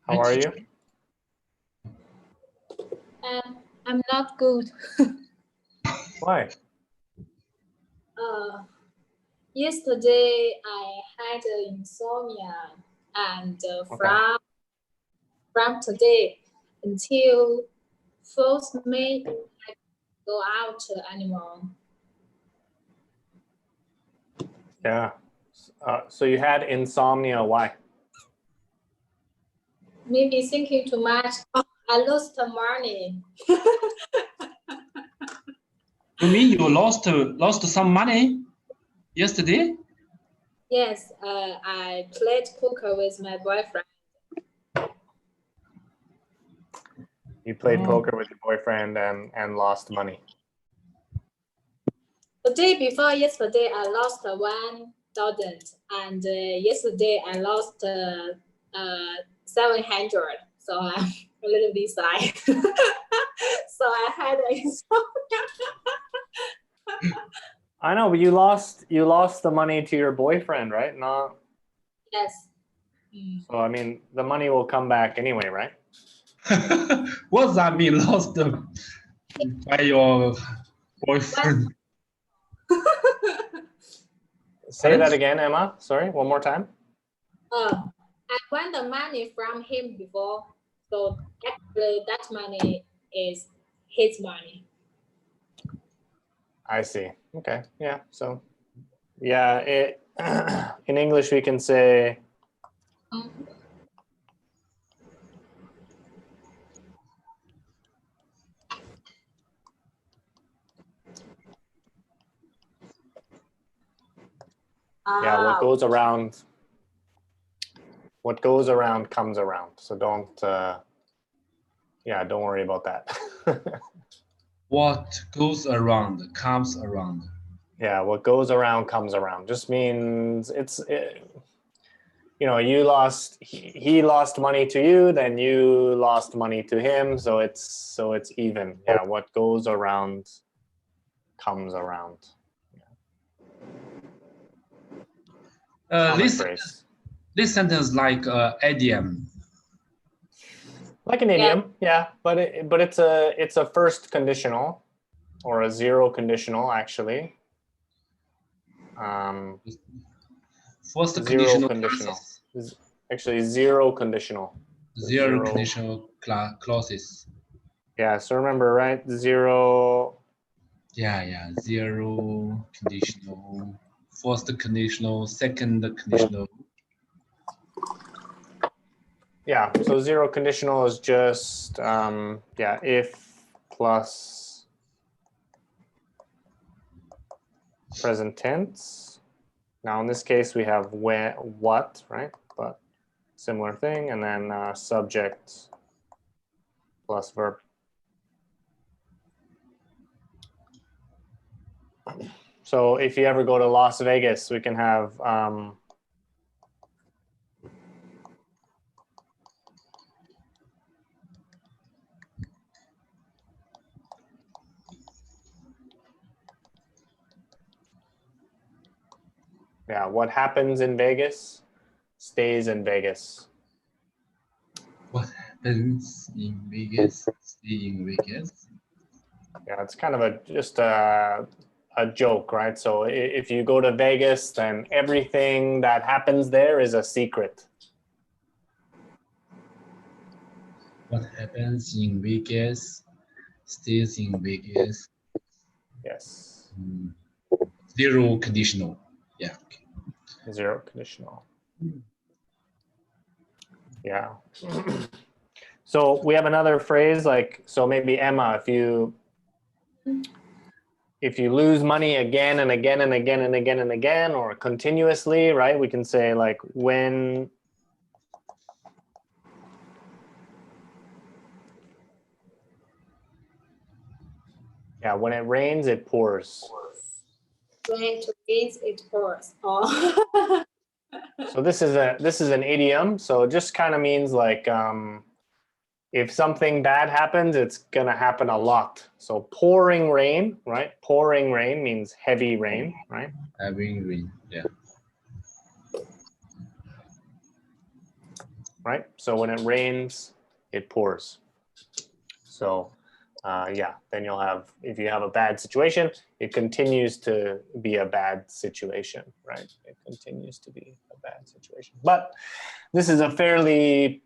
How are you? I'm not good. Why? Yesterday I had insomnia, and Okay. from today until 4th May, I can't go out anymore. Yeah. So you had insomnia. Why? Maybe thinking too much. I lost money. You mean you lost some money yesterday? Yes, I played poker with my boyfriend. You played poker with your boyfriend and lost money. The day before yesterday, I lost 1,000, and yesterday I lost 700. So I'm a little bit sad. So I had insomnia. I know, but you lost the money to your boyfriend, right? No. Yes. So I mean, the money will come back anyway, right? What does that mean? Lost by your boyfriend? Say that again, Emma. Sorry, one more time. I won the money from him before, so actually that money is his money. I see. Okay. Yeah. So, yeah. In English we can say. Yeah, what goes around comes around. So don't worry about that. What goes around comes around. Yeah, what goes around comes around. Just means he lost money to you, then you lost money to him, so it's even. Yeah, what goes around comes around. This sentence like idiom. Like an idiom, yeah, but it's a first conditional or a zero conditional actually. First conditional. Actually, zero conditional. Zero conditional clauses. Yeah, so remember, right? Zero. Yeah. Zero conditional. First conditional. Second conditional. Yeah, so zero conditional is just if plus present tense. Now in this case we have what, right? But similar thing, and then subject plus verb. So if you ever go to Las Vegas, we can have yeah, what happens in Vegas stays in Vegas. What happens in Vegas stays in Vegas? Yeah, it's kind of just a joke, right? So if you go to Vegas, then everything that happens there is a secret. What happens in Vegas stays in Vegas. Yes. Zero conditional. Yeah. Okay. Zero conditional. Yeah. So we have another phrase like, so maybe Emma, if you lose money again and again and again and again and again, or continuously, right? We can say like when it rains, it pours. When it rains, it pours. Oh. So this is an idiom. So it just kind of means like if something bad happens, it's gonna happen a lot. So pouring rain, right? Pouring rain means heavy rain, right? Heavy rain, yeah. right? So when it rains, it pours. So yeah, then you'll have, if you have a bad situation, it continues to be a bad situation, right? It continues to be a bad situation. But this is a fairly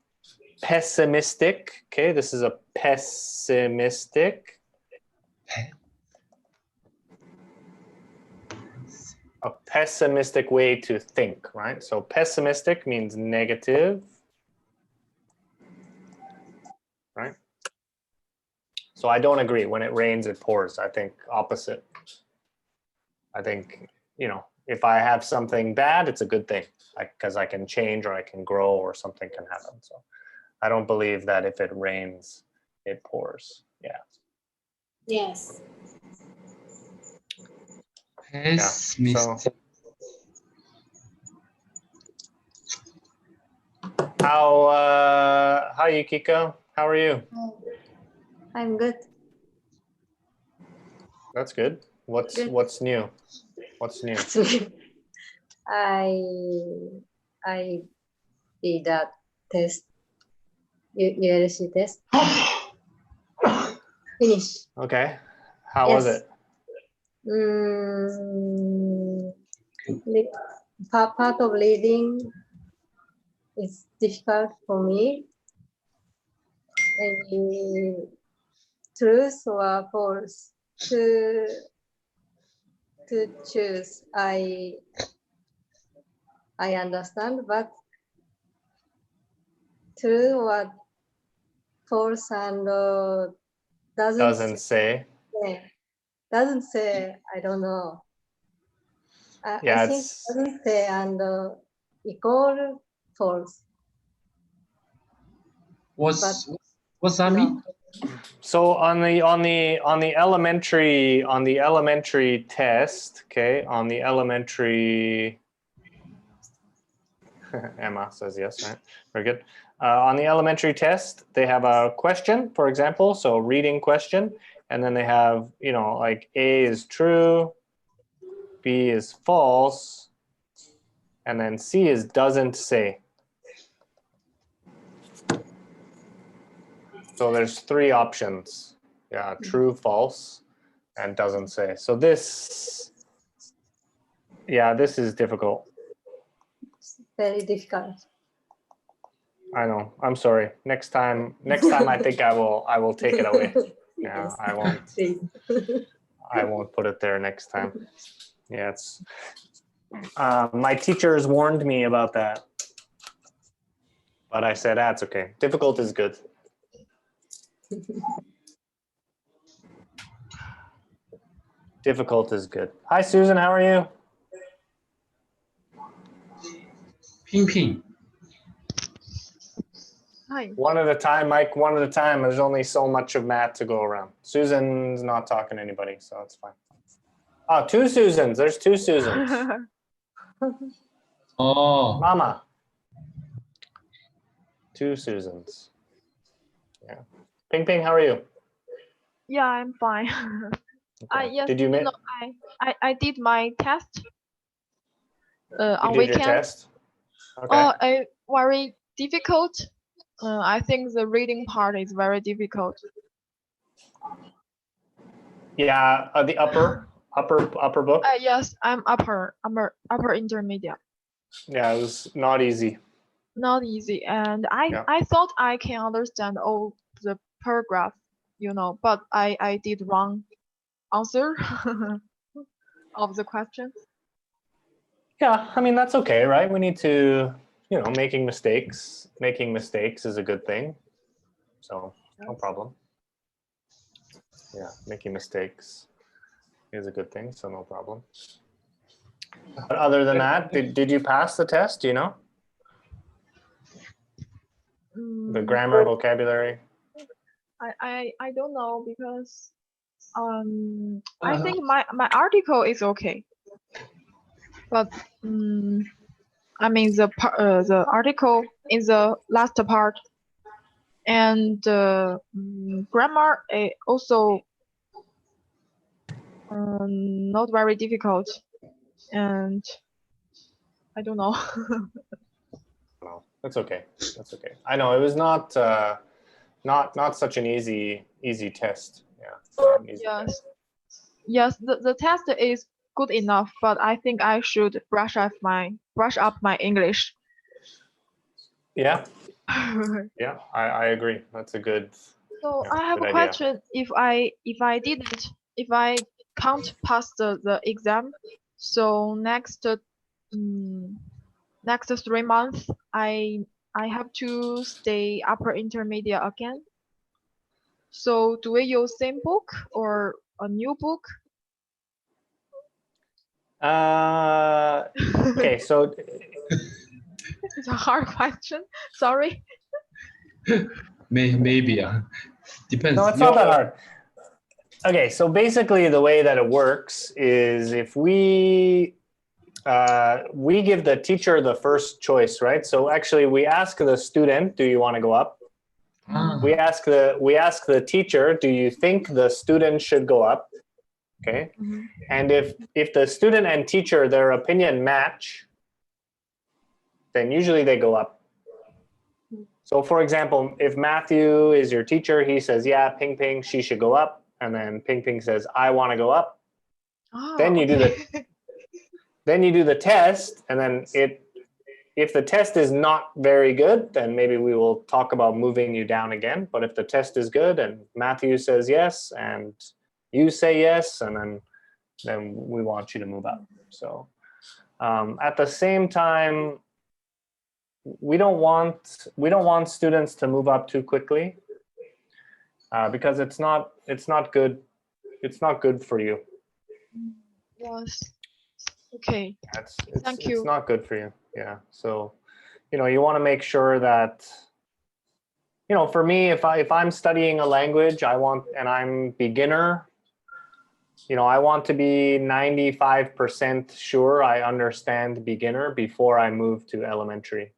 pessimistic, okay? This is a pessimistic way to think, right? So pessimistic means negative, right? So I don't agree. When it rains, it pours. I think opposite. I think, you know, if I have something bad, it's a good thing because I can change or I can grow or something can happen. So I don't believe that if it rains, it pours. Yeah. Yes. Pessimistic. So hi Yukiko, how are you? I'm good. That's good. What's new? What's new? I did that test, ULC test. Finish. Okay. How was it? Part of reading is difficult for me. And truth or false to choose. I understand, but true or false and doesn't say. Doesn't say. I don't know. Yeah, I think doesn't say and equal false. What's that mean? So on the elementary test, okay, on the elementary Emma says yes, right? Very good. On the elementary test, they have a question, for example, so reading question, and then they have, you know, like A is true, B is false, and then C is doesn't say. So there's 3 options. Yeah, true, false, and doesn't say. So this, yeah, this is difficult. Very difficult. I know. I'm sorry. Next time I think I will take it away. Yeah, I won't. I won't put it there next time. Yeah, it's my teachers warned me about that. But I said that's okay. Difficult is good. Difficult is good. Hi Susan, how are you? Ping Ping. Hi. One at a time, Mike, one at a time. There's only so much of Matt to go around. Susan's not talking to anybody, so it's fine. Oh, 2 Susans. There's 2 Susans. Oh. Mama. 2 Susans. Yeah. Ping Ping, how are you? Yeah, I'm fine. Okay. Yes, Did you know, I did my test on did weekend. your test? Okay. Very difficult. I think the reading part is very difficult. Yeah, the upper book. Yes, I'm upper intermediate. Yeah, it was not easy. Not easy, and I thought I can understand all the paragraph, you know, but I did wrong answer of the question. Yeah, I mean that's okay, right? We need to, you know, making mistakes. Making mistakes is a good thing. So no problem. Yeah, making mistakes is a good thing, so no problem. But other than that, did you pass the test? Do you know? The grammar, vocabulary. I don't know because I think my article is okay, but I mean the article in the last part and grammar also not very difficult, and I don't know. That's okay. That's okay. I know it was not not such an easy test. Yeah. Not an easy Yes. test. Yes, the test is good enough, but I think I should brush up my English. Yeah. Yeah, I agree. That's a good. So Yeah, I have good a idea. question. If I can't pass the exam, so next 3 months I have to stay upper intermediate again. So do we use same book or a new book? Okay, so It's a hard question. Sorry. Maybe. Depends. no, it's not that hard. Okay, so basically the way that it works is if we give the teacher the first choice, right? So actually we ask the student, do you want to go up? We ask the teacher, do you think the student should go up? Okay. Mhm. And if the student and teacher, their opinion match, then usually they go up. So for example, if Matthew is your teacher, he says, yeah, Ping Ping, she should go up. And then Ping Ping says, I want to go up. Oh, Then you okay. do the test, and then if the test is not very good, then maybe we will talk about moving you down again. But if the test is good and Matthew says yes and you say yes, and then we want you to move up. So at the same time, we don't want students to move up too quickly because it's not good. It's not good for you. Yes. Okay. Thank It's you. not good for you. Yeah. So, you want to make sure that, for me, if I'm studying a language, and I'm beginner, I want to be 95% sure I understand beginner before I move to elementary.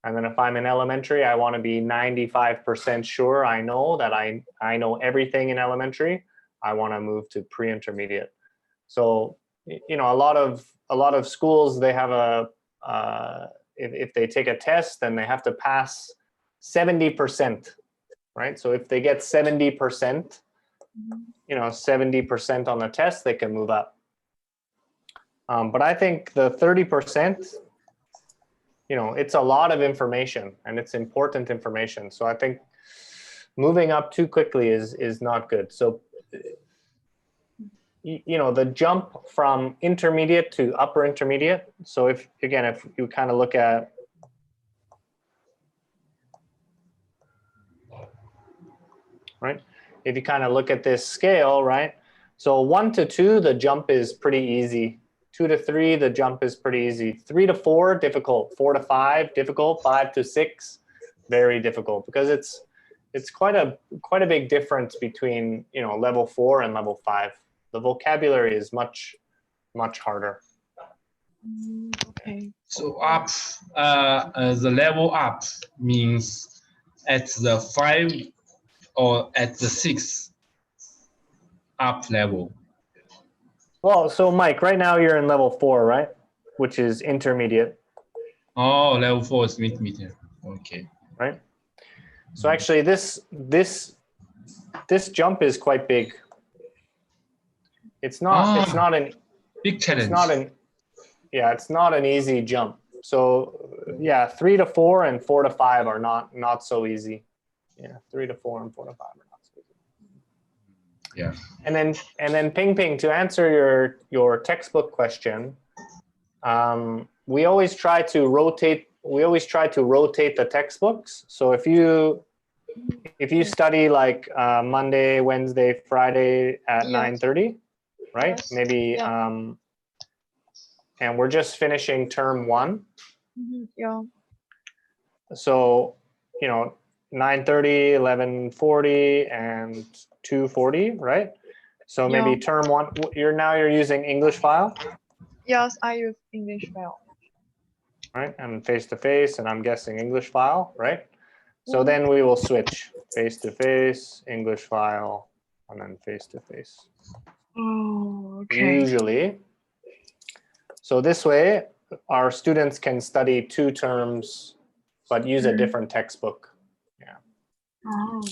And then if I'm in elementary, I want to be 95% sure I know that I know everything in elementary. I want to move to pre-intermediate. So, a lot of schools, they have if they take a test, then they have to pass 70%, right? So if they get 70%, 70% on the test, they can move up. But I think the 30%, it's a lot of information and it's important information. So I think moving up too quickly is not good. So, the jump from intermediate to upper intermediate. So if you kind of look at, right? If you kind of look at this scale, right? So 1 to 2, the jump is pretty easy. 2 to 3, the jump is pretty easy. 3 to 4, difficult. 4 to 5, difficult. 5 to 6, very difficult, because it's quite a big difference between level 4 and level 5. The vocabulary is much harder. Okay. So up, the level up means at the 5 or at the 6 up level. Well, so Mike, right now you're in level 4, right? Which is intermediate. Oh, level 4 is intermediate. Okay. Right. So actually, this jump is quite big. It's not an big challenge. It's not an easy jump. So yeah, 3 to 4 and 4 to 5 are not so easy. Yeah, 3 to 4 and 4 to 5 are not so easy. Yeah. And then Ping Ping, to answer your textbook question, we always try to rotate the textbooks. So if you study like Monday, Wednesday, Friday at 9:30, right? Yes. Maybe Yeah. and we're just finishing term 1. Yeah. So 9:30, 11:40, and 2:40, right? So maybe term 1. You're using English file. Yes, I use English file. Right, and face-to-face, and I'm guessing English file, right? So then we will switch face-to-face, English file, and then face-to-face. Oh, okay. Usually. So this way, our students can study 2 terms but use a different textbook. Yeah. Oh.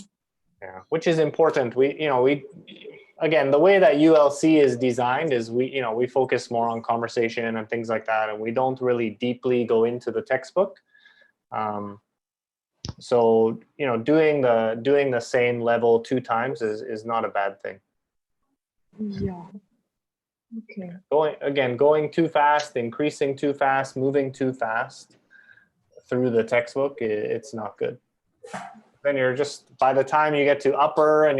Yeah, which is important. Again, the way that ULC is designed is we focus more on conversation and things like that, and we don't really deeply go into the textbook. So doing the same level 2 times is not a bad thing. Yeah. Okay. Going too fast, increasing too fast, moving too fast through the textbook, it's not good. Then you're just, by the time you get to upper and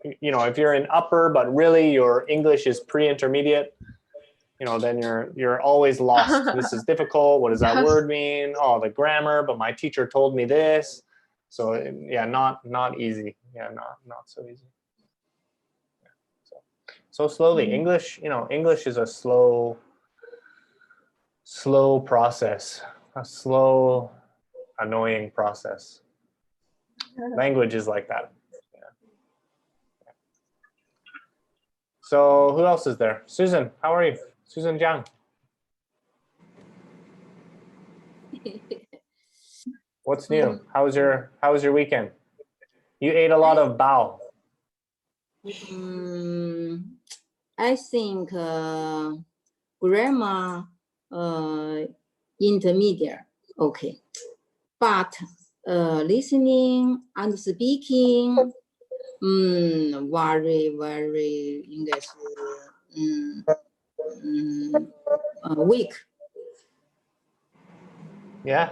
if you're in upper, but really your English is pre-intermediate, then you're always lost. This is difficult. What does that word mean? Oh, the grammar, but my teacher told me this. So yeah, not easy. Yeah, not so easy. Yeah, so slowly. English is a slow process, a slow, annoying process. Language is like that. Yeah. So who else is there? Susan, how are you? Susan Jiang. What's new? How was your weekend? You ate a lot of bao. I think grammar intermediate, okay, but listening and speaking, very English weak. Yeah.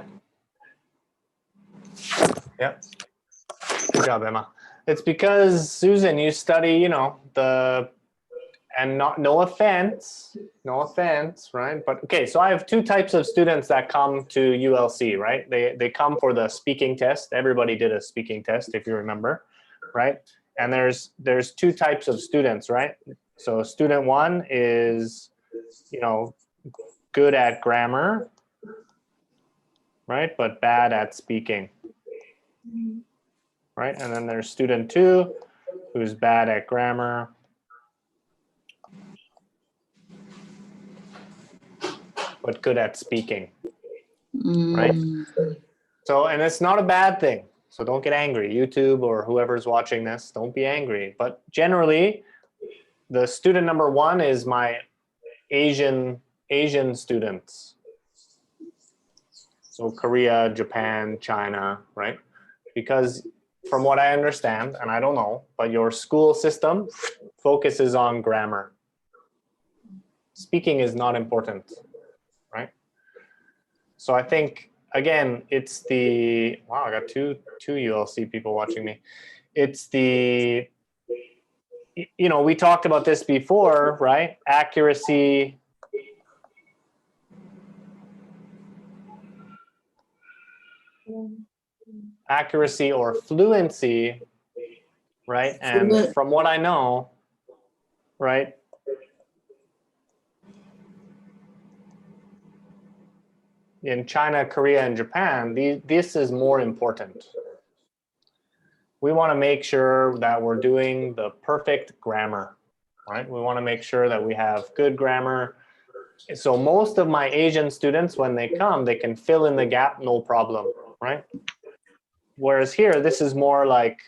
Yep. Good job, Emma. It's because, Susan, you study, and no offense, right? But okay, so I have 2 types of students that come to ULC, right? They come for the speaking test. Everybody did a speaking test, if you remember, right? And there's 2 types of students, right? So student 1 is, good at grammar, right? But bad at speaking, right? And then there's student 2 who's bad at grammar, but good at speaking, right? So, and it's not a bad thing. So don't get angry, YouTube or whoever's watching this, don't be angry. But generally, the student number 1 is my Asian students. So Korea, Japan, China, right? Because from what I understand, and I don't know, but your school system focuses on grammar. Speaking is not important, right? So I think, again, it's the, wow, I got two ULC people watching me. It's the, we talked about this before, right? Accuracy, or fluency, right? And from what I know, right? In China, Korea, and Japan, this is more important. We want to make sure that we're doing the perfect grammar, right? We want to make sure that we have good grammar. So most of my Asian students, when they come, they can fill in the gap, no problem, right? Whereas here, this is more like,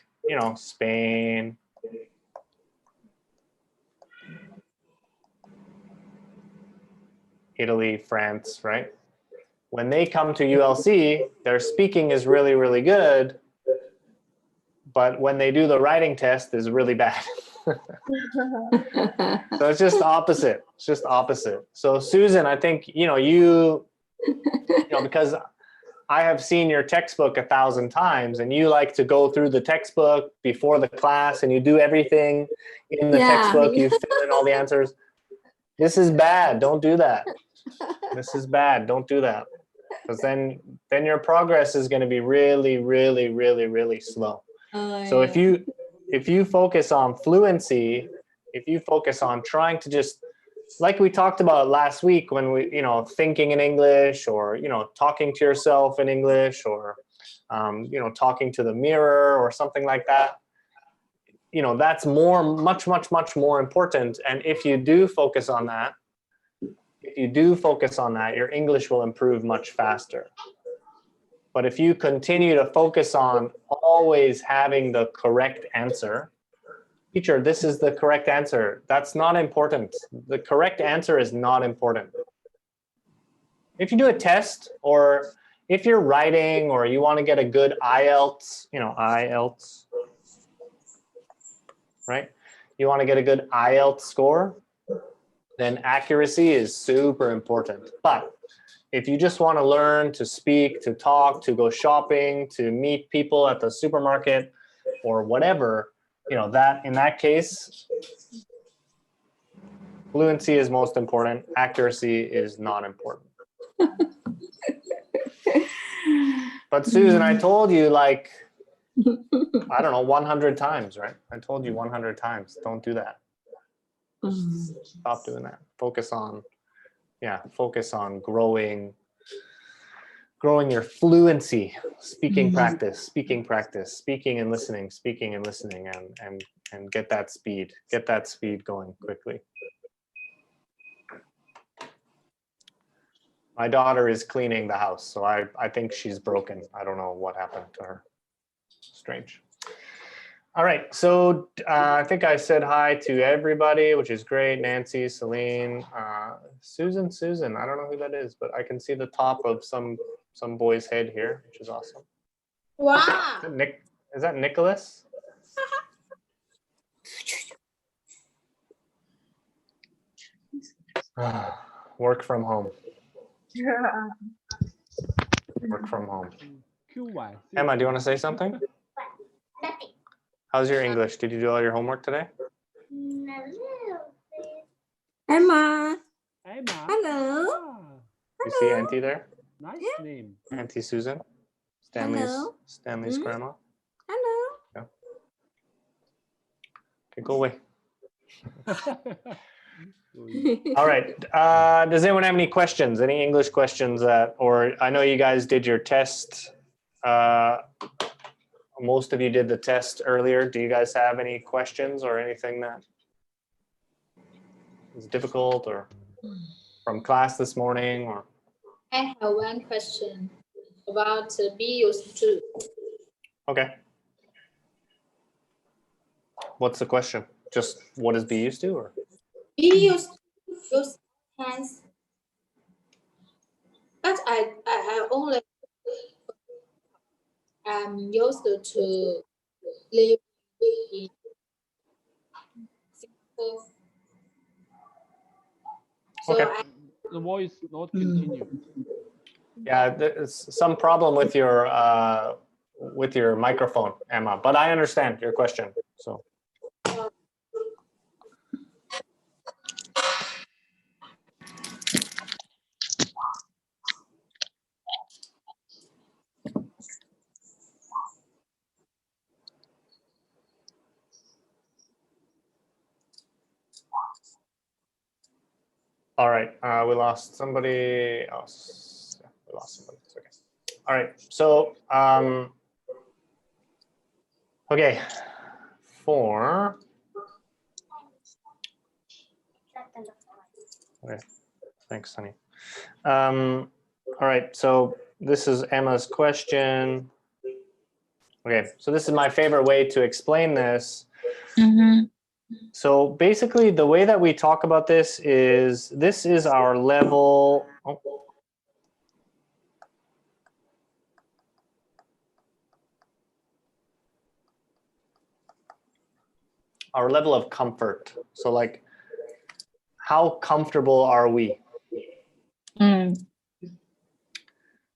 Spain, Italy, France, right? When they come to ULC, their speaking is really, really good, but when they do the writing test, is really bad. So it's just opposite. It's just opposite. So Susan, I think, because I have seen your textbook 1,000 times, and you like to go through the textbook before the class, and you do everything in the textbook. You fill in all the answers. This is bad. Don't do that. This is bad. Don't do that. Because then your progress is going to be really, really, really, really slow. So if you focus on fluency, if you focus on trying to just, like we talked about last week when we, thinking in English, or, talking to yourself in English, or, talking to the mirror or something like that, that's much more important. And if you do focus on that, your English will improve much faster. But if you continue to focus on always having the correct answer, teacher, this is the correct answer. That's not important. The correct answer is not important. If you do a test, or if you're writing, or you want to get a good IELTS, IELTS, right? You want to get a good IELTS score, then accuracy is super important. But if you just want to learn to speak, to talk, to go shopping, to meet people at the supermarket or whatever, that in that case, fluency is most important. Accuracy is not important. But Susan, I told you like, I don't know, 100 times, right? I told you 100 times. Don't do that. Stop doing that. Focus on growing your fluency, speaking practice, speaking and listening, and get that speed going quickly. My daughter is cleaning the house, so I think she's broken. I don't know what happened to her. Strange. All right, so I think I said hi to everybody, which is great. Nancy, Celine, Susan. I don't know who that is, but I can see the top of some boy's head here, which is awesome. Wow. Is that Nicholas? Work from home. Work from home. Emma, do you want to say something? Nothing. How's your English? Did you do all your homework today? No. Emma. Emma. Hello. You see Auntie there? Nice name. Auntie Susan. Stanley's grandma. Hello. Yeah. Okay, go away. All right. Does anyone have any questions? Any English questions or I know you guys did your test. Most of you did the test earlier. Do you guys have any questions or anything that is difficult or from class this morning? Or I have one question about be used to. okay. What's the question? Just what is be used to, or? Be used to use hands. But I only used to live in Singapore. So Okay. The voice not continue. Yeah, there's some problem with your microphone, Emma, but I understand your question. So. All right, we lost somebody else. Yeah, we lost somebody. It's okay. All right, so okay, okay, thanks, honey. All right, so this is Emma's question. Okay, so this is my favorite way to explain this. So basically, the way that we talk about this is our level. Our level of comfort. So like, how comfortable are we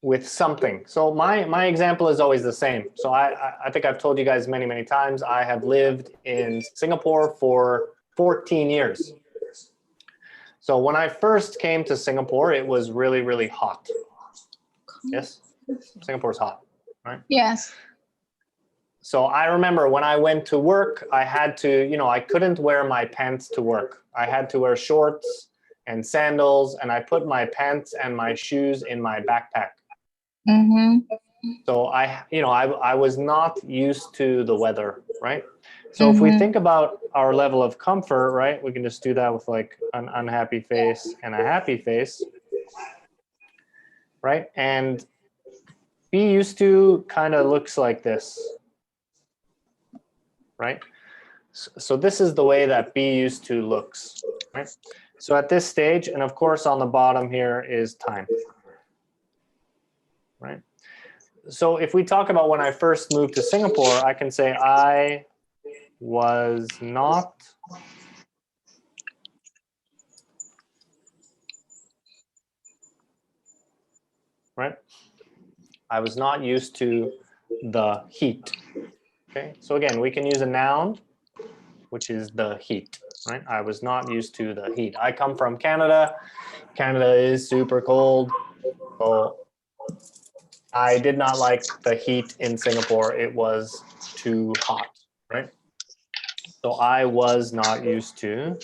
with something? So my example is always the same. So I think I've told you guys many times, I have lived in Singapore for 14 years. So when I first came to Singapore, it was really hot. Yes, Singapore's hot, right? Yes. So I remember when I went to work, I had to, I couldn't wear my pants to work. I had to wear shorts and sandals, and I put my pants and my shoes in my backpack. So I was not used to the weather, right? So if we think about our level of comfort, right, we can just do that with like an unhappy face and a happy face, right? And be used to kind of looks like this, right? So this is the way that be used to looks, right? So at this stage, and of course on the bottom here is time, right? So if we talk about when I first moved to Singapore, I can say I was not right? I was not used to the heat. Okay, so again, we can use a noun, which is the heat, right? I was not used to the heat. I come from Canada. Canada is super cold. So I did not like the heat in Singapore. It was too hot, right? So I was not used to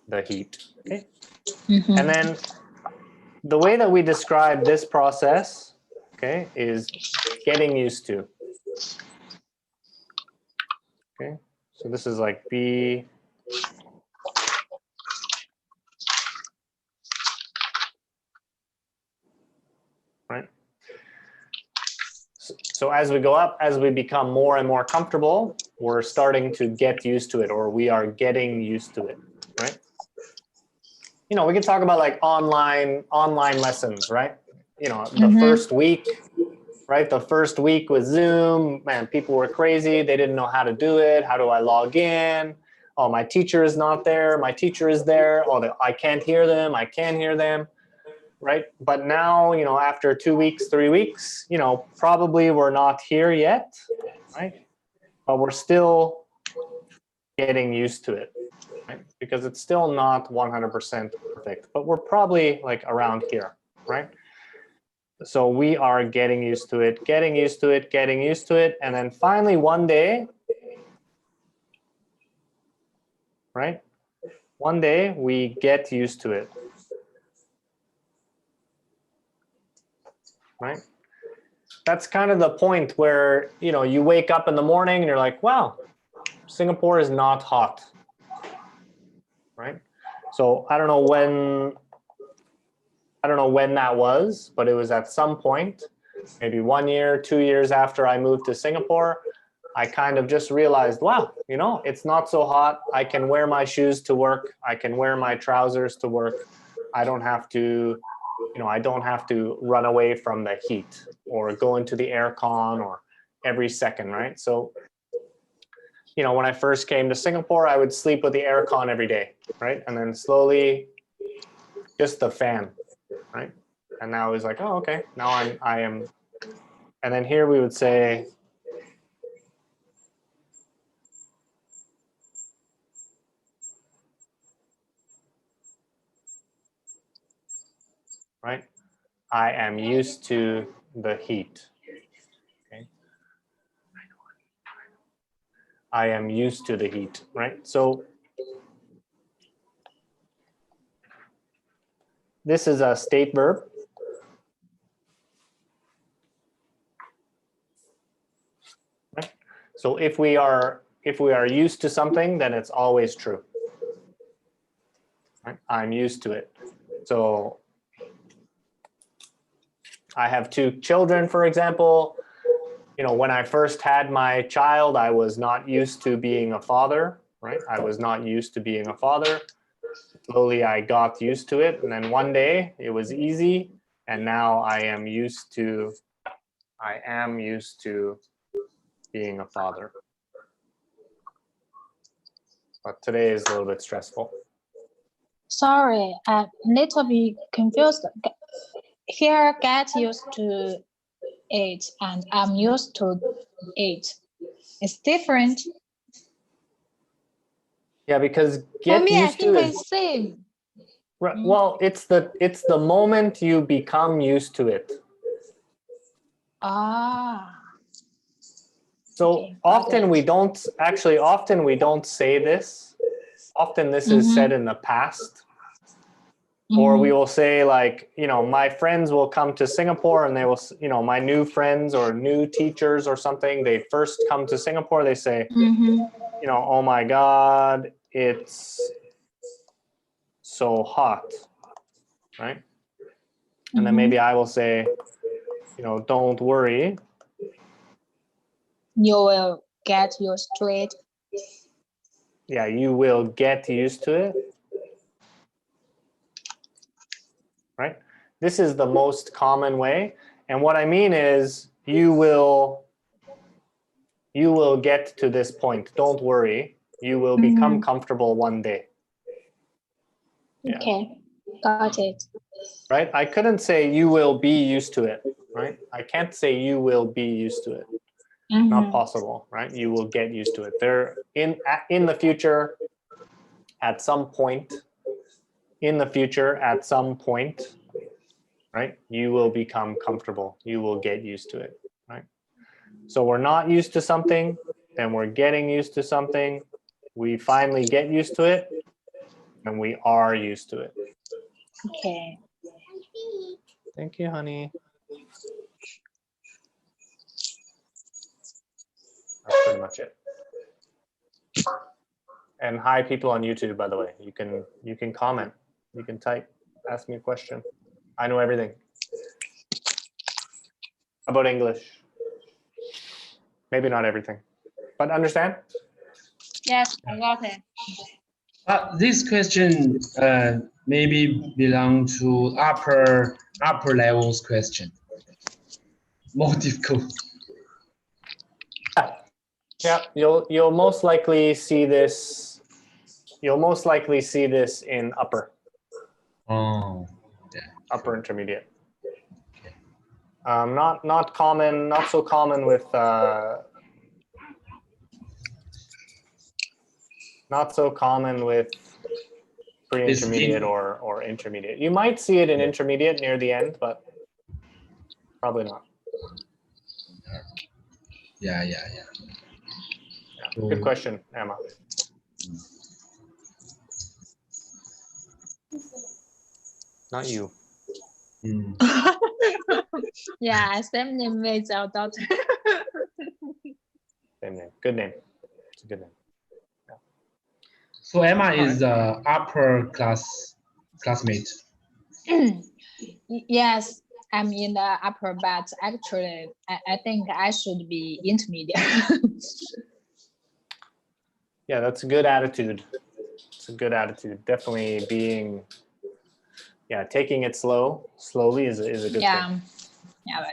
the heat. Okay. And then the way that we describe this process, okay, is getting used to. Okay, so this is like be right. So as we go up, as we become more and more comfortable, we're starting to get used to it, or we are getting used to it, right? You know, we can talk about like online lessons, right? You know, the first week, right? The first week with Zoom, man, people were crazy. They didn't know how to do it. How do I log in? Oh, my teacher is not there. My teacher is there. Oh, I can't hear them. I can hear them, right? But now, you know, after 2 weeks, 3 weeks, you know, probably we're not here yet, right? But we're still getting used to it, right? Because it's still not 100% perfect, but we're probably like around here, right? So we are getting used to it, getting used to it, getting used to it. And then finally one day, right? One day we get used to it, right? That's kind of the point where, you know, you wake up in the morning and you're like, wow, Singapore is not hot, right? So I don't know when that was, but it was at some point, maybe 1 year, 2 years after I moved to Singapore. I kind of just realized, wow, you know, it's not so hot. I can wear my shoes to work. I can wear my trousers to work. I don't have to, you know, I don't have to run away from the heat or go into the air con or every second, right? So, you know, when I first came to Singapore, I would sleep with the air con every day, right? And then slowly just the fan, right? And now it's like, oh, okay, now I am, and then here we would say, right? I am used to the heat. Okay. I am used to the heat, right? So this is a state verb. Right? So if we are used to something, then it's always true. Right? I'm used to it. So I have 2 children, for example. You know, when I first had my child, I was not used to being a father, right? I was not used to being a father. Slowly I got used to it, and then one day it was easy, and now I am used to being a father. But today is a little bit stressful. Sorry, I'm a little bit confused. Here, get used to it, and I'm used to it. It's different. Yeah, because For get me, I used to think is it's same. right. Well, it's the moment you become used to it. Ah. So Okay, often we don't say this. Often this is said in the past. Or we will say like, you know, my friends will come to Singapore and they will, you know, my new friends or new teachers or something, they first come to Singapore, they say, you know, oh my God, it's so hot, right? And then maybe I will say, don't worry. You will get used to it. Yeah, you will get used to it. Right? This is the most common way. And what I mean is you will get to this point. Don't worry. You will become comfortable one day. Yeah. Okay, got it. Right? I couldn't say you will be used to it, right? I can't say you will be used to it. Not possible, right? You will get used to it. There in the future, at some point, right? You will become comfortable. You will get used to it, right? So we're not used to something, then we're getting used to something. We finally get used to it, and we are used to it. Okay. Thank you, honey. That's pretty much it. And hi, people on YouTube, by the way. You can comment. You can type. Ask me a question. I know everything about English. Maybe not everything, but understand? Yes, I got it. This question maybe belong to upper levels question. More difficult. Yeah, you'll most likely see this. You'll most likely see this in upper. Oh, yeah. Upper intermediate. Not so common with pre-intermediate or intermediate. You might see it in intermediate near the end, but probably not. Yeah. Good question, Emma. Not you. Yeah, same name with our daughter. Same name. Good name. It's a good name. Yeah. So Emma is upper classmate. Yes, I'm in the upper, but actually, I think I should be intermediate. Yeah, that's a good attitude. It's a good attitude. Definitely taking it slowly is a good thing. Yeah.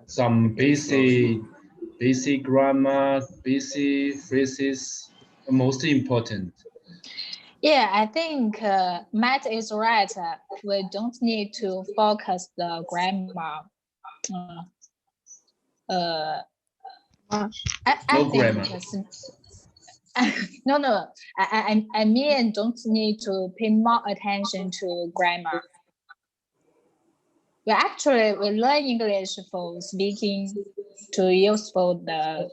Some basic grammar, basic phrases are most important. Yeah, I think Matt is right. We don't need to focus the grammar. No. I mean, don't need to pay more attention to grammar. We learn English for speaking, to use for the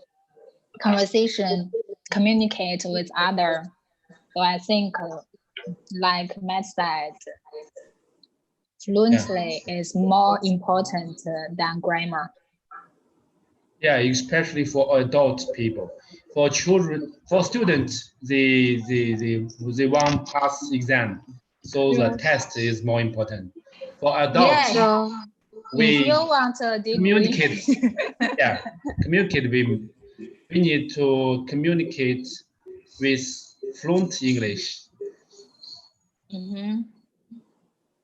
conversation, communicate with others. So I think, like Matt said, fluently is more important than grammar. Yeah, especially for adult people. For children, for students, they want pass exam, so the test is more important. For adults, if you want a degree, communicate. We need to communicate with fluent English.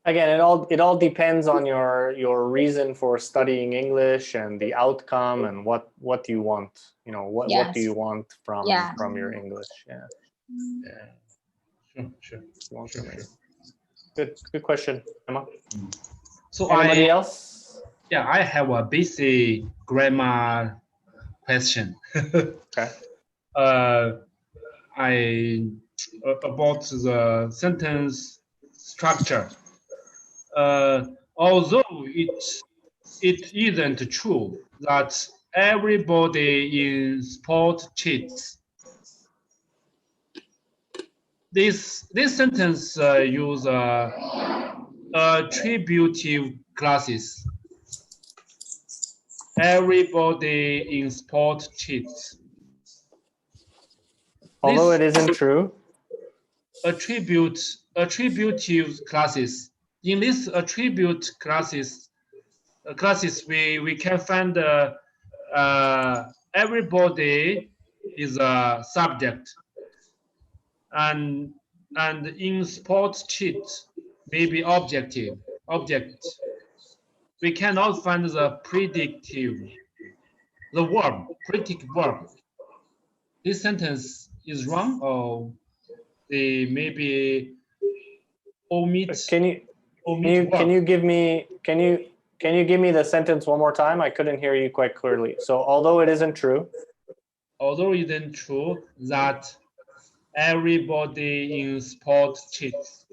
Again, it all depends on your reason for studying English and the outcome and what you want. What do you want from your English? Sure. Good question, Emma. So anybody else? Yeah, I have a basic grammar question. Okay. About the sentence structure. Although it isn't true that everybody in sport cheats. This sentence use attributive classes. Everybody in sport cheats. Although it isn't true. Attributive classes in this attribute classes, we can find everybody is a subject, and in sports cheat maybe object. We cannot find the predictive verb. This sentence is wrong, or they maybe omit. Can you give me the sentence one more time? I couldn't hear you quite clearly. So although it isn't true that everybody in sport cheats.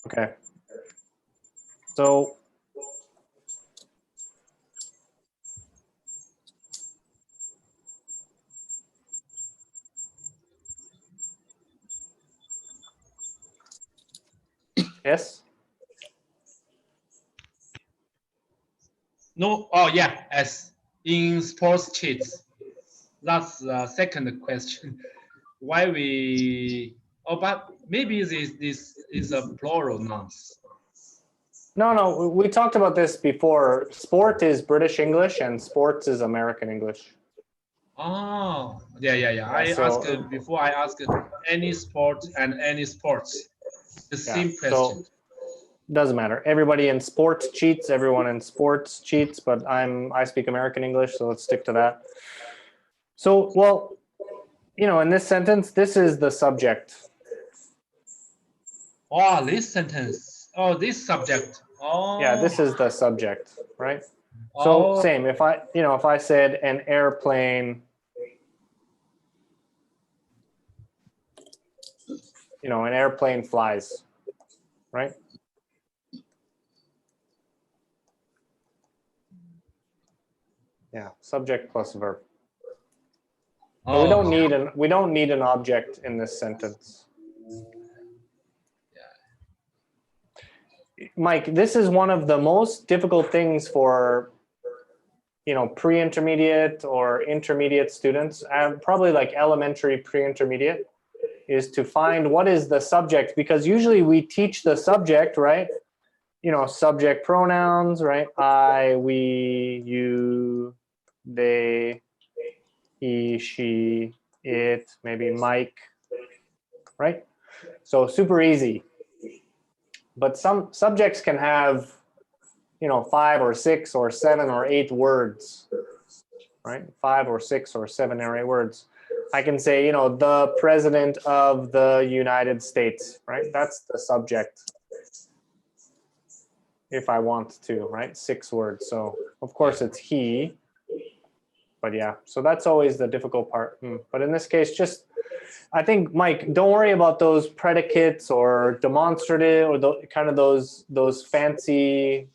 Okay. So yes. No. Oh yeah. As in sports cheats. That's the second question. Why we? Oh, but maybe this is a plural nouns. No, we talked about this before. Sport is British English and sports is American English. Oh, yeah. I asked before. I asked any sport and any sports. The same question. So doesn't matter. Everybody in sports cheats. Everyone in sports cheats. But I speak American English, so let's stick to that. So, well, in this sentence, this is the subject. Oh, this sentence. Oh, this subject. Oh. Yeah, this is the subject, right? So same. If I said an airplane, an airplane flies, right? Yeah, subject plus verb. But we don't need an object in this sentence. Mike, this is one of the most difficult things for pre-intermediate or intermediate students, probably like elementary pre-intermediate, is to find what is the subject, because usually we teach the subject, right? Subject pronouns, right? I, we, you, they, he, she, it, maybe Mike, right? So super easy. But some subjects can have, 5 or 6 or 7 or 8 words, right? 5 or 6 or 7 or 8 words. I can say, the president of the United States, right? That's the subject. If I want to, right? 6 words. So of course it's he. But yeah, so that's always the difficult part. But in this case, I think, Mike, don't worry about those predicates or demonstrative or those fancy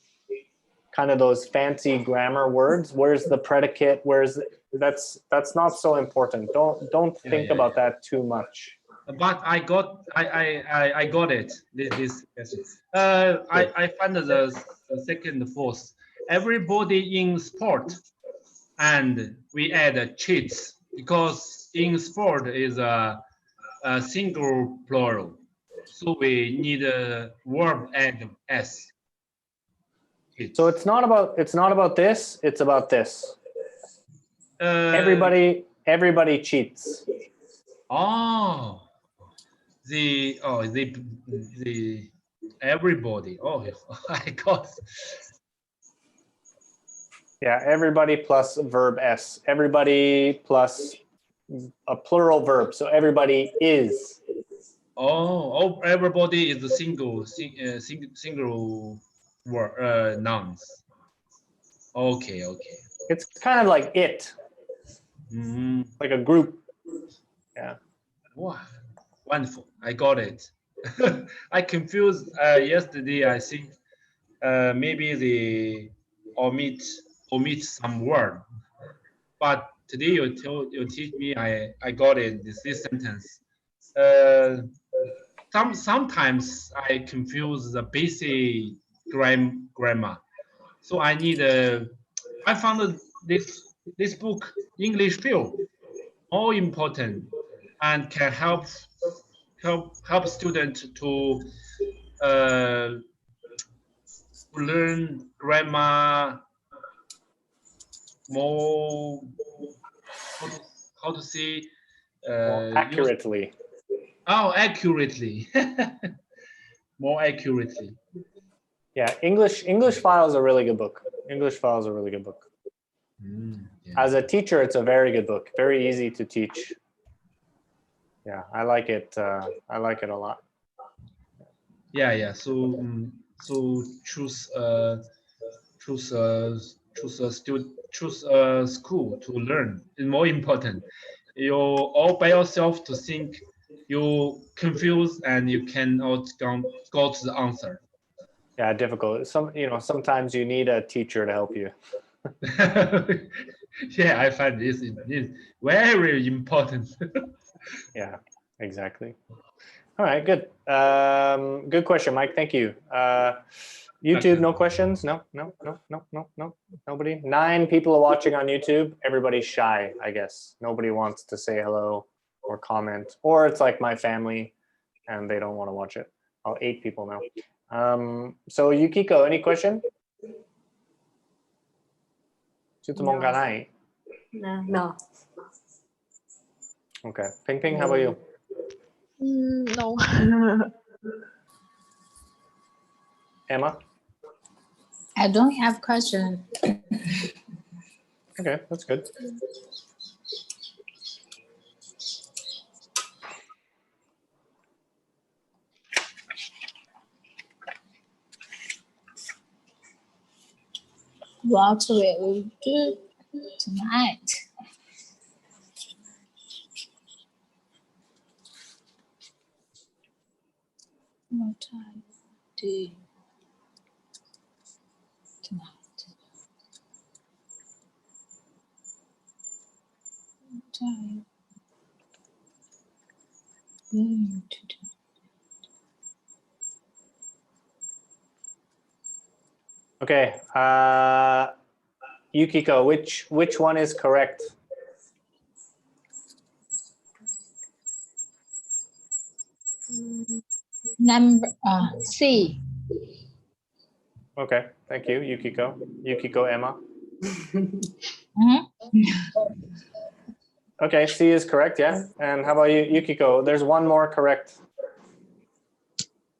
grammar words. Where's the predicate? That's not so important. Don't think about that too much. But I got it. This question. I found the second force. Everybody in sport, and we add cheats, because in sport is a single plural, so we need a verb add s. So it's not about this. It's about this. Everybody cheats. Oh, the everybody. Oh, I got. Yeah, everybody plus verb s. Everybody plus a plural verb. So everybody is. Oh, everybody is a single word, nouns. Okay. It's kind of like it. Like a group. Yeah. Wow, wonderful. I got it. I confused yesterday. I think maybe they omit some word, but today you teach me. I got it. This sentence. Sometimes I confuse the basic grammar, so I need I found this book English Field more important and can help students to learn grammar more, how to say, accurately. Accurately. More accurately. Yeah, English File is a really good book. English File is a really good book. Yeah. As a teacher, it's a very good book. Very easy to teach. Yeah, I like it. I like it a lot. Yeah. So choose a school to learn is more important. You all by yourself to think, you confused and you cannot go to the answer. Yeah, difficult. Sometimes you need a teacher to help you. Yeah, I find this is very important. Yeah, exactly. All right, good. Good question, Mike. Thank you. YouTube, Okay. no questions? No. Nobody? 9 people are watching on YouTube. Everybody's shy, I guess. Nobody wants to say hello or comment. Or it's like my family and they don't want to watch it. 8 people now. So Yukiko, any question? No. Okay. Ping Ping, how about you? No. Emma? I don't have question. Okay, that's good. What will we do tonight? What I do tonight? What are you going to do? Okay. Yukiko, which one is correct? Number C. Okay, thank you, Yukiko. Yukiko, Emma. Okay, C is correct, yeah. And how about you, Yukiko? There's one more correct.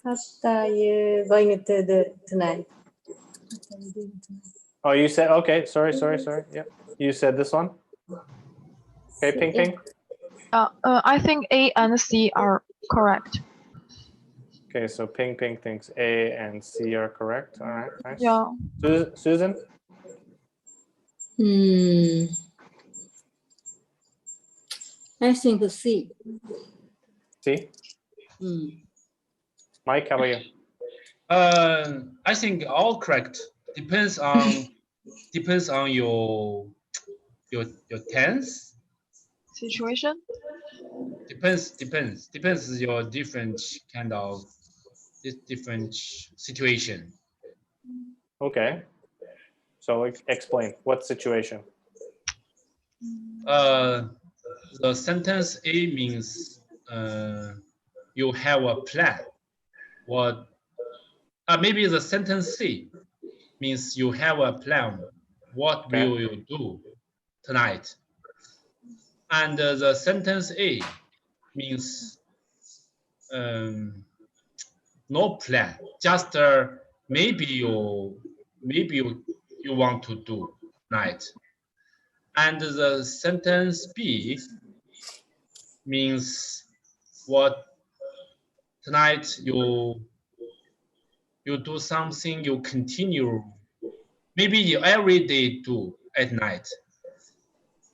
What are you going to do tonight? Oh, you said, okay, sorry. Yeah, you said this one. Okay, Ping Ping. I think A and C are correct. Okay, so Ping Ping thinks A and C are correct. All right, nice. Yeah. Susan? I think C. C? Mike, how about you? I think all correct. Depends on your tense. Situation? Depends your different kind of different situation. Okay. So explain, what situation? The sentence A means you have a plan. What? Maybe the sentence C means you have a plan. What will you do tonight? And the sentence A means no plan. Just maybe you want to do tonight. And the sentence B means what tonight you do something, you continue, maybe you every day do at night,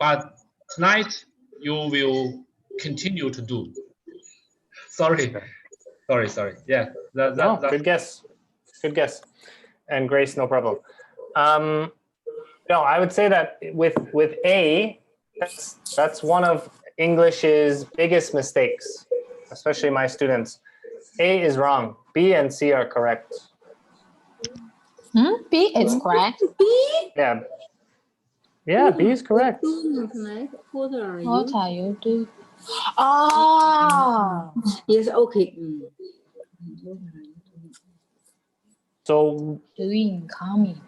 but tonight you will continue to do. Sorry. Yeah. Good guess. Good guess. And Grace, no problem. No, I would say that with A, that's one of English's biggest mistakes, especially my students. A is wrong. B and C are correct. B is correct. Yeah. Yeah, B is correct. What are you? What are you doing? Oh, Yes, okay. So doing, coming.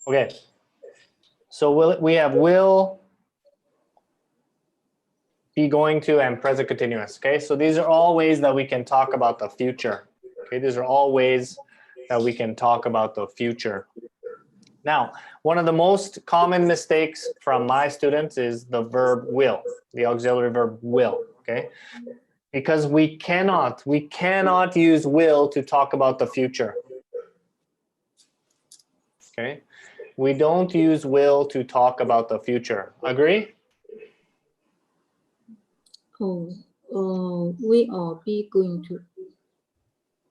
okay. So we have will, be going to, and present continuous. Okay, so these are all ways that we can talk about the future. Okay, these are all ways that we can talk about the future. Now, one of the most common mistakes from my students is the verb will, the auxiliary verb will. Okay, because we cannot use will to talk about the future. Okay, we don't use will to talk about the future. Agree? We are be going to.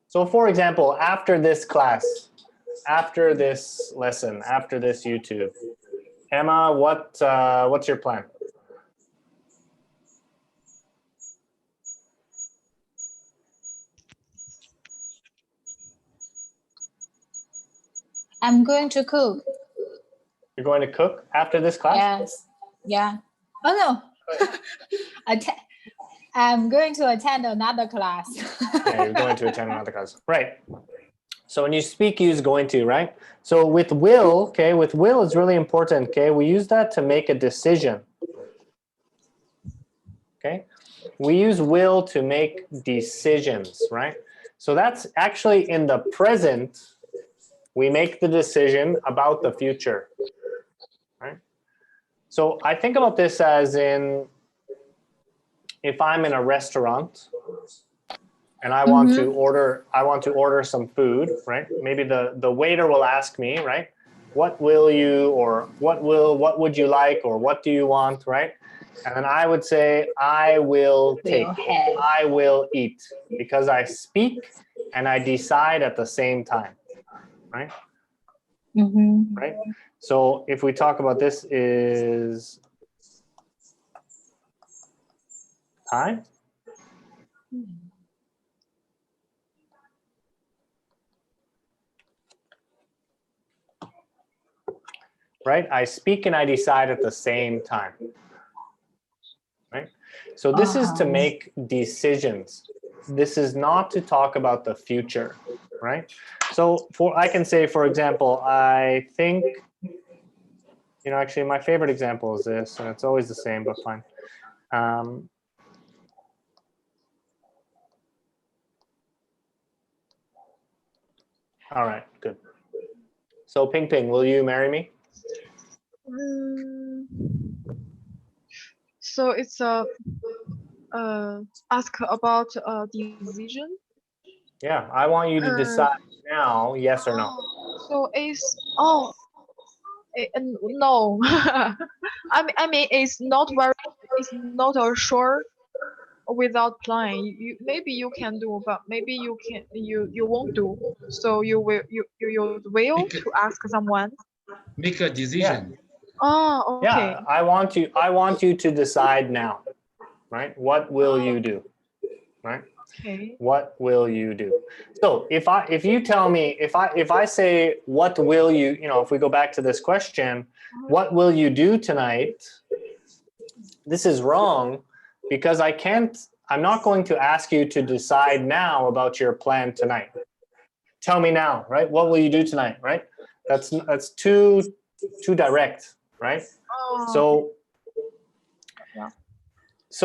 So for example, after this class, after this lesson, after this YouTube, Emma, what's your plan? I'm going to cook. You're going to cook after this class? Yes. Yeah. Oh no. I'm going to attend another class. Yeah, you're going to attend another class. Right. So when you speak, use going to, right? So with will, okay, with will is really important, okay? We use that to make a decision. Okay? We use will to make decisions, right? So that's actually in the present, we make the decision about the future, right? So I think about this as in, if I'm in a restaurant and I want to order some food, right? Maybe the waiter will ask me, right? What will you, or what would you like, or what do you want, right? And then I would say, I will take, I will eat, because I speak and I decide at the same time, right? Right? So if we talk about this is time. Right? I speak and I decide at the same time. Right? So this is to make decisions. This is not to talk about the future, right? So I can say, for example, I think, actually my favorite example is this, and it's always the same, but fine. All right, good. So Ping Ping, will you marry me? So it's ask about a decision. Yeah, I want you to decide now, yes or no. So it's no. I mean it's not a sure without plan. Maybe you can do, but maybe you won't do. So you will to ask someone. Make a decision. Yeah. Oh, okay. Yeah, I want you to decide now, right? What will you do, right? Okay. What will you do? So if you tell me, if I say, what will you, if we go back to this question, what will you do tonight? This is wrong, because I'm not going to ask you to decide now about your plan tonight. Tell me now, right? What will you do tonight, right? That's too direct, right? So,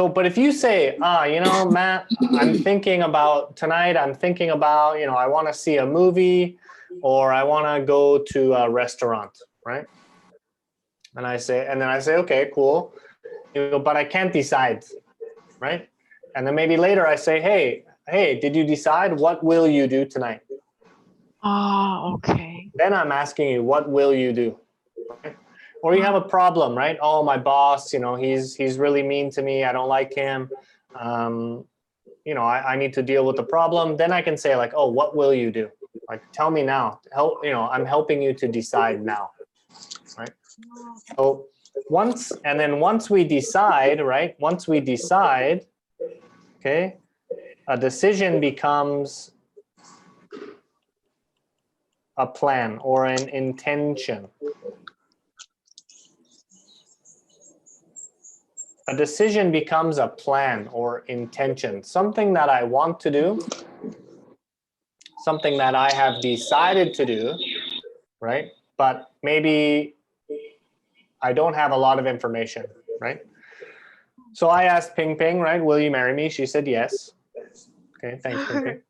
but if you say, Matt, I'm thinking about tonight, I want to see a movie, or I want to go to a restaurant, right? And then I say, okay, cool. But I can't decide, right? And then maybe later I say, hey, did you decide? What will you do tonight? Okay. Then I'm asking you, what will you do? Right? Or you have a problem, right? Oh, my boss, he's really mean to me. I don't like him. I need to deal with the problem. Then I can say, like, oh, what will you do? Like, tell me now. I'm helping you to decide now, right? So once we decide, right? Once we decide, Okay, a decision becomes a plan or an intention. A decision becomes a plan or intention, something that I want to do, something that I have decided to do, right? But maybe I don't have a lot of information, right? So I asked Ping Ping, right, will you marry me? She said yes. Okay, thanks, Ping Ping.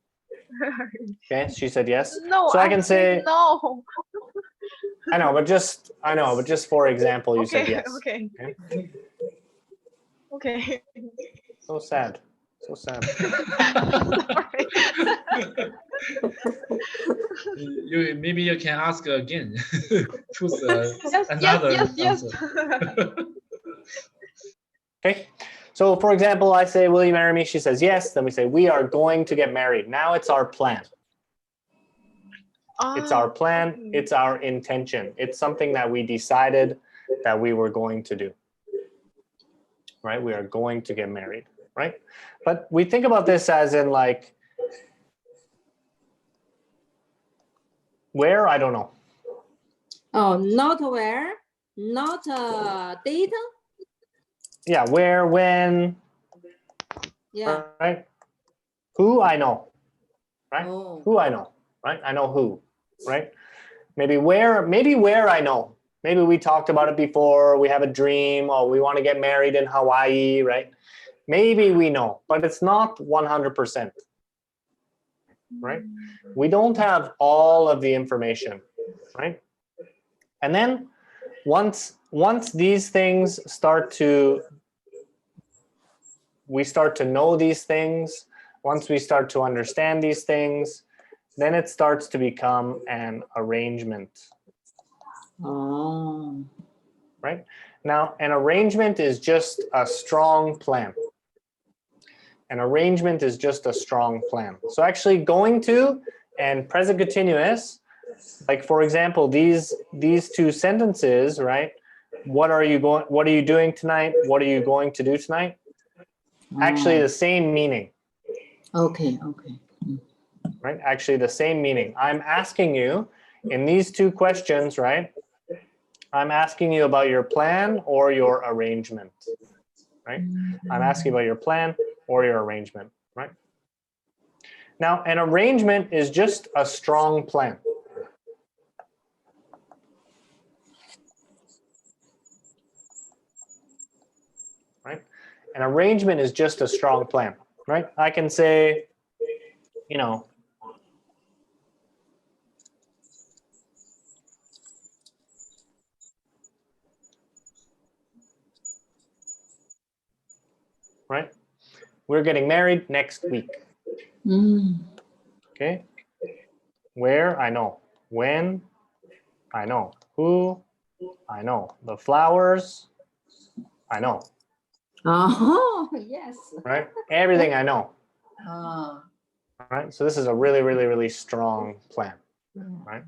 Okay, she said yes. No, So I can say no. I know, but just for example, you said Okay, yes. okay. Okay? Okay. So sad. So sad. Sorry. Maybe you can ask again. Choose Yes, another yes, yes, answer. yes. Okay. So for example, I say, will you marry me? She says yes. Then we say, we are going to get married. Now it's our plan. It's our plan. It's our intention. It's something that we decided that we were going to do. Right? We are going to get married. Right? But we think about this as in like, where? I don't know. Oh, not where, not date. Yeah, where, when, Yeah. right? Who? I know. Right? Oh. Who? I know. Right? I know who. Right? Maybe where I know. Maybe we talked about it before. We have a dream. Oh, we want to get married in Hawaii, right? Maybe we know, but it's not 100%. Right? We don't have all of the information, right? And then once these things we start to know these things, once we start to understand these things, then it starts to become an arrangement. Oh. Right? Now, an arrangement is just a strong plan. An arrangement is just a strong plan. So actually going to and present continuous, like for example, these two sentences, right? What are you doing tonight? What are you going to do tonight? Actually the same meaning. Okay. Right? Actually the same meaning. I'm asking you in these two questions, right? I'm asking you about your plan or your arrangement, right? I'm asking about your plan or your arrangement, right? Now, an arrangement is just a strong plan. Right? An arrangement is just a strong plan, right? I can say, you know, right? We're getting married next week. Okay. Where? I know. When? I know. Who? I know. The flowers? I know. Oh, yes. Right? Everything I know. Right? So this is a really, really, really strong plan. Right?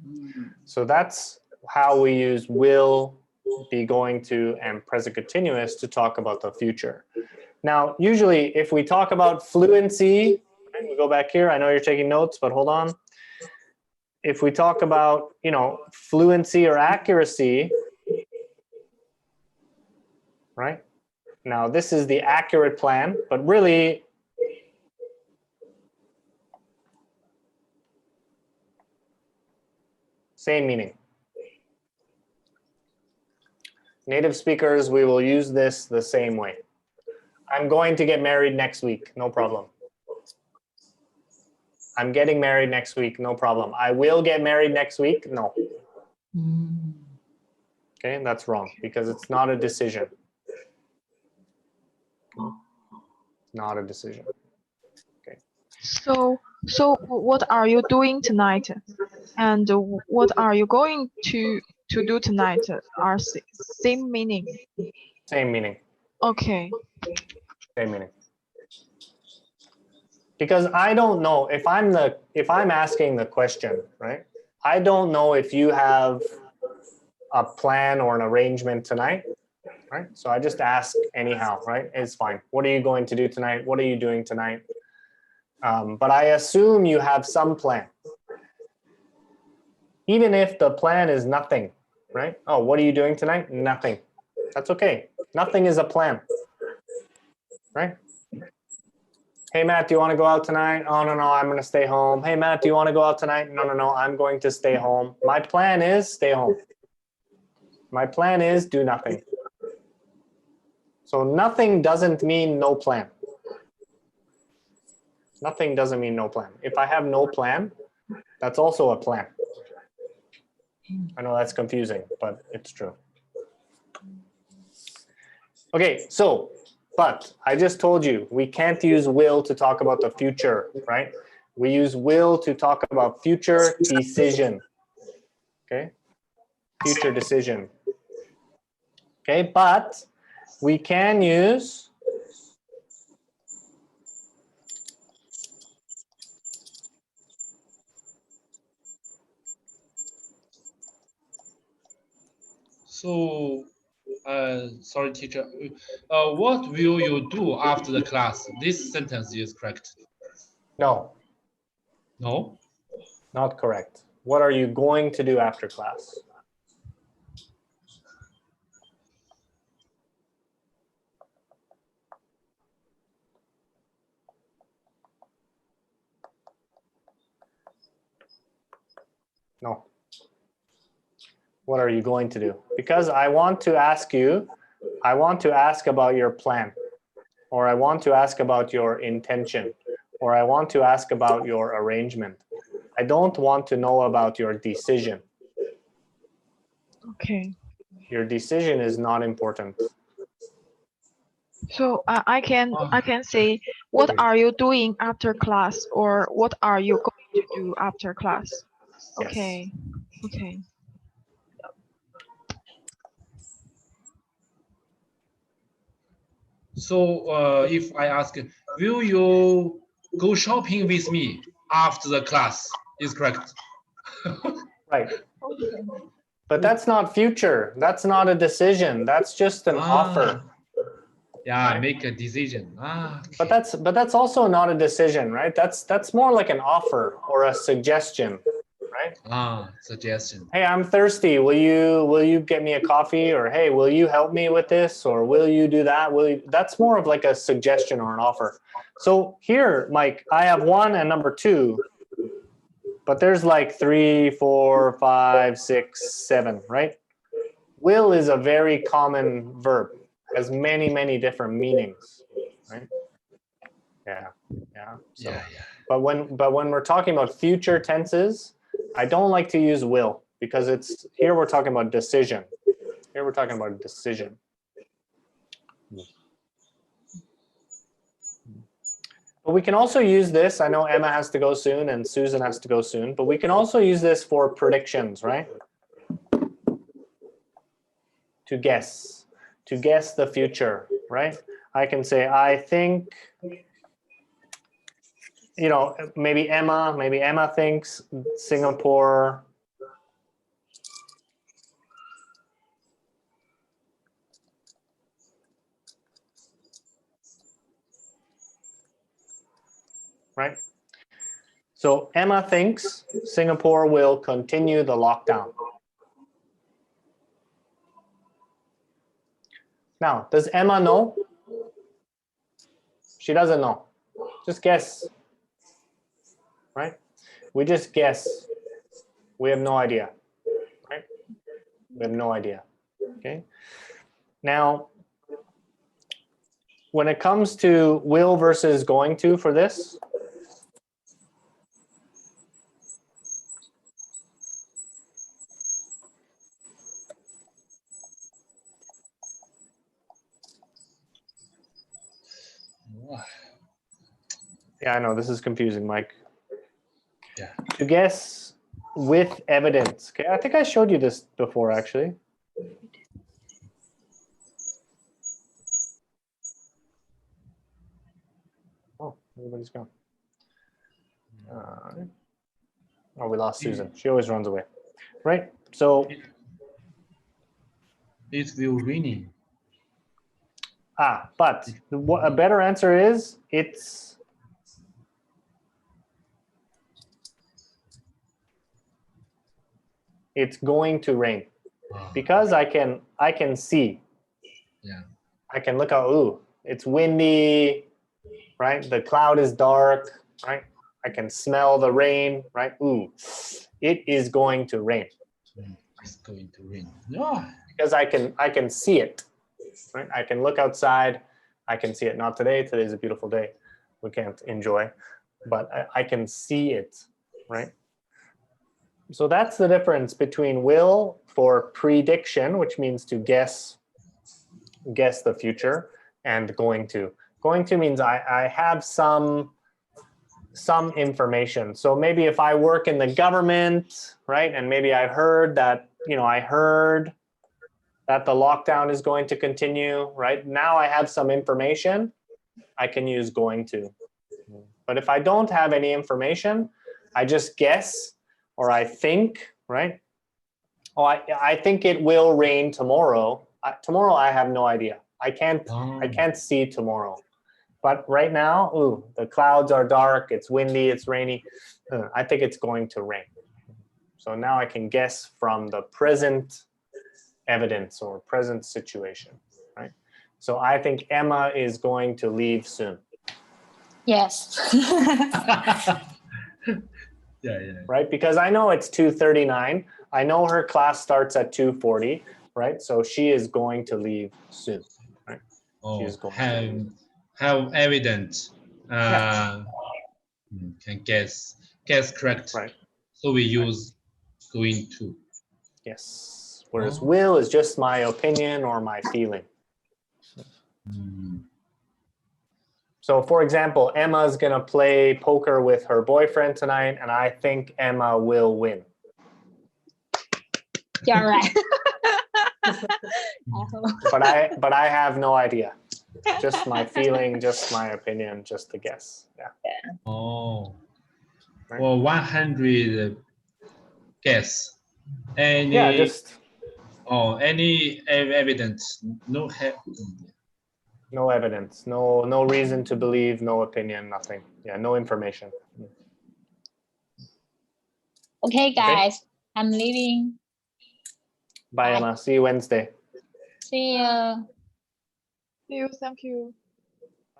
So that's how we use will, be going to, and present continuous to talk about the future. Now, usually if we talk about fluency, right, we go back here. I know you're taking notes, but hold on. If we talk about, you know, fluency or accuracy, right? Now, this is the accurate plan, but really, same meaning. Native speakers, we will use this the same way. I'm going to get married next week, no problem. I'm getting married next week, no problem. I will get married next week, no. Okay, that's wrong because it's not a decision. Not a decision. Okay. So what are you doing tonight? And what are you going to do tonight? Are same meaning. Same meaning. Okay. Same meaning. Because I don't know if I'm asking the question, right? I don't know if you have a plan or an arrangement tonight. right? So I just ask anyhow, right? It's fine. What are you going to do tonight? What are you doing tonight? But I assume you have some plan. Even if the plan is nothing, right? Oh, what are you doing tonight? Nothing. That's okay. Nothing is a plan, right? Hey, Matt, do you want to go out tonight? Oh, no, I'm going to stay home. Hey, Matt, do you want to go out tonight? No, I'm going to stay home. My plan is stay home. My plan is do nothing. So nothing doesn't mean no plan. Nothing doesn't mean no plan. If I have no plan, that's also a plan. I know that's confusing, but it's true. Okay, so, but I just told you, we can't use will to talk about the future, right? We use will to talk about future decision, okay? Future decision. Okay, but we can use So, sorry, teacher. What will you do after the class? This sentence is correct. no, No? not correct. What are you going to do after class? No. What are you going to do? Because I want to ask you, I want to ask about your plan, or I want to ask about your intention, or I want to ask about your arrangement. I don't want to know about your decision. Okay. Your decision is not important. So I can say, what are you doing after class, or what are you going to do after class? Okay. Yes. Okay. So if I ask, will you go shopping with me after the class? Is correct. Right. But that's not future. That's not a decision. That's just an offer. Yeah, right? make a decision. Okay. But that's also not a decision, right? That's more like an offer or a suggestion, right? Suggestion. Hey, I'm thirsty. Will you get me a coffee? Or hey, will you help me with this? Or will you do that? That's more of like a suggestion or an offer. So here, Mike, I have 1 and number 2, but there's like 3, 4, 5, 6, 7, right? Will is a very common verb, has many different meanings, right? Yeah. So, yeah. But when we're talking about future tenses, I don't like to use will because here we're talking about decision. Here we're talking about decision. But we can also use this. I know Emma has to go soon and Susan has to go soon, but we can also use this for predictions, right? To guess the future, right? I can say, I think, maybe Emma thinks Singapore right? So Emma thinks Singapore will continue the lockdown. Now, does Emma know? She doesn't know. Just guess, right? We just guess. We have no idea, right? We have no idea, okay? Now, when it comes to will versus going to for this, yeah, I know this is confusing, Mike. Yeah. To guess with evidence. Okay, I think I showed you this before, actually. Oh, everybody's gone. Oh, we lost Susan. She always runs away, right? So it will raining. But a better answer is it's going to rain, because I can see. Yeah. I can look out. Ooh, it's windy, right? The cloud is dark, right? I can smell the rain, right? Ooh, it is going to rain. It's going to rain. No. Because I can see it, right? I can look outside. I can see it. Not today. Today's a beautiful day. We can't enjoy, but I can see it, right? So that's the difference between will for prediction, which means to guess the future, and going to. Going to means I have some information. So maybe if I work in the government, right, and maybe I heard that, I heard that the lockdown is going to continue, right? Now I have some information, I can use going to. But if I don't have any information, I just guess, or I think, right? Oh, I think it will rain tomorrow. Tomorrow I have no idea. I can't see tomorrow. But right now, ooh, the clouds are dark, it's windy, it's rainy. I think it's going to rain. So now I can guess from the present evidence or present situation, right? So I think Emma is going to leave soon. Yes. Yeah. Right, because I know it's 2:39. I know her class starts at 2:40, right? So she is going to leave soon, right? Oh, She's going to leave. how evident can guess correct. Right. So we use going to. Yes. Whereas will is just my opinion or my feeling. So for example, Emma's going to play poker with her boyfriend tonight, and I think Emma will win. You're right. But I have no idea. Just my feeling, just my opinion, just a guess. Yeah. Oh. Right. Well, 100 guess. Any any evidence? No evidence, no reason to believe, no opinion, nothing. Yeah, no information. Okay, guys, I'm leaving. Bye, Emma. See you Wednesday. See you. See you. Thank you.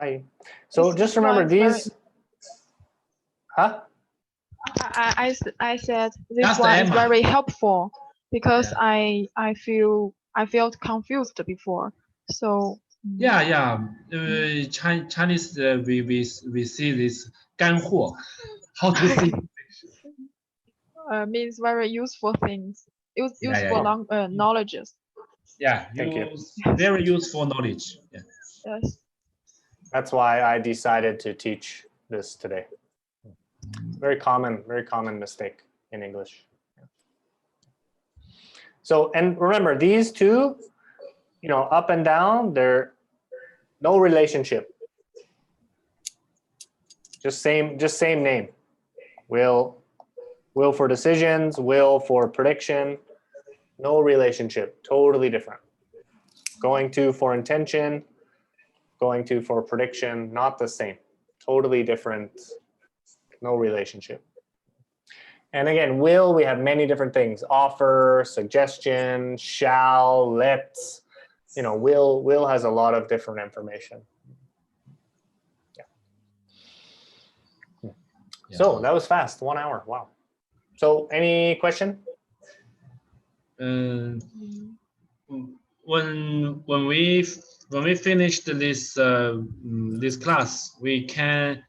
Bye. So just This remember one is these. Huh? I said this That's one is Emma. very helpful because I felt confused before. So Yeah. Chinese we see this 干货. How to see? means very useful things. Useful Yeah. knowledges. Yeah, Thank you. Very useful knowledge. Yeah. Yes. That's why I decided to teach this today. Very common mistake in English. So, and remember these two, up and down, they're no relationship. Just same name. Will for decisions, will for prediction, no relationship, totally different. Going to for intention, going to for prediction, not the same, totally different, no relationship. And again, will, we have many different things: offer, suggestion, shall, let's. Will has a lot of different information. Yeah. So that was fast, 1 hour. Wow. So any question? When we finished this class, we can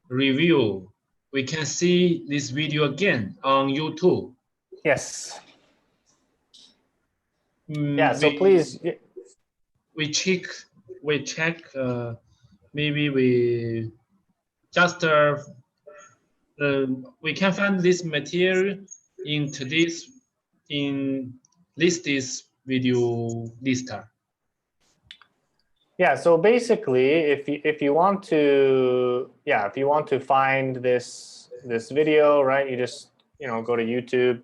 review. We can see this video again on YouTube. Yes. Yeah. So please. We check. Maybe we just we can find this material in this video lister. Yeah, so basically if you want to find this video, right, you just go to youtube.com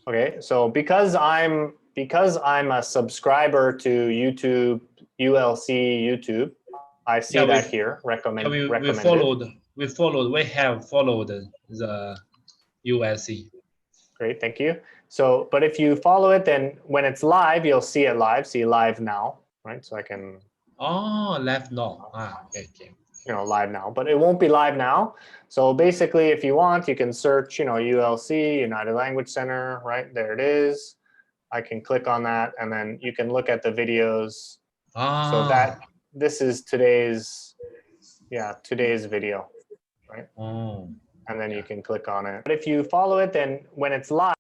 Okay, so because I'm a subscriber to YouTube, ULC YouTube, I see Yeah, that here. we Recommended. we have followed the ULC. Great, thank you. So, but if you follow it, then when it's live, you'll see it live. See live now, right? So I can. Oh, left now. Okay. You know, live now, but it won't be live now. So basically, if you want, you can search, you know, ULC, United Language Center, right? There it is. I can click on that, and then you can look at the videos. So that this is today's video, right? Oh. And then you can click on it. But if you follow it, then when it's live,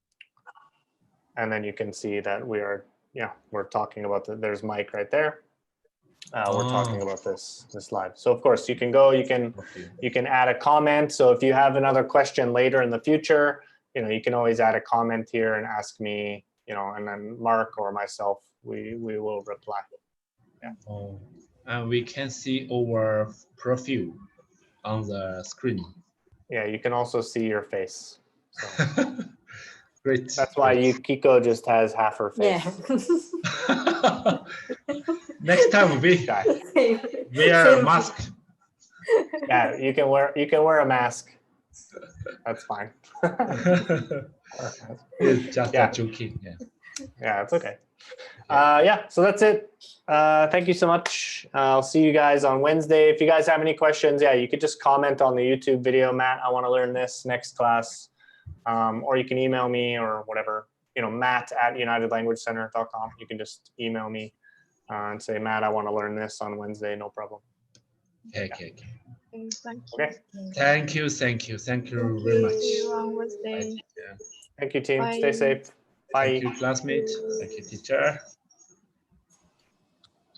and then you can see that we're talking about there's Mike right there. We're talking about this live. So of course you can go, you can add a comment. So if you have another question later in the future, you know, you can always add a comment here and ask me, you know, and then Mark or myself, we will reply. Yeah. Oh, and we can see our profile on the screen. Yeah, you can also see your face. So. Great. That's why Kiko just has half her face. Yeah. Next time we wear a mask. Yeah, you can wear a mask. That's fine. It's just a joking. Yeah. Yeah, it's okay. Yeah, so that's it. Thank you so much. I'll see you guys on Wednesday. If you guys have any questions, yeah, you could just comment on the YouTube video, Matt, I want to learn this next class. Or you can email me or whatever, you know, matt@unitedlanguagecenter.com. You can just email me and say, Matt, I want to learn this on Wednesday. No problem. Okay. Thank you. Okay. Thank you very much. See you on Wednesday. Thank you, team. Bye. Stay safe. Bye. Thank you, classmate. Thank you, teacher.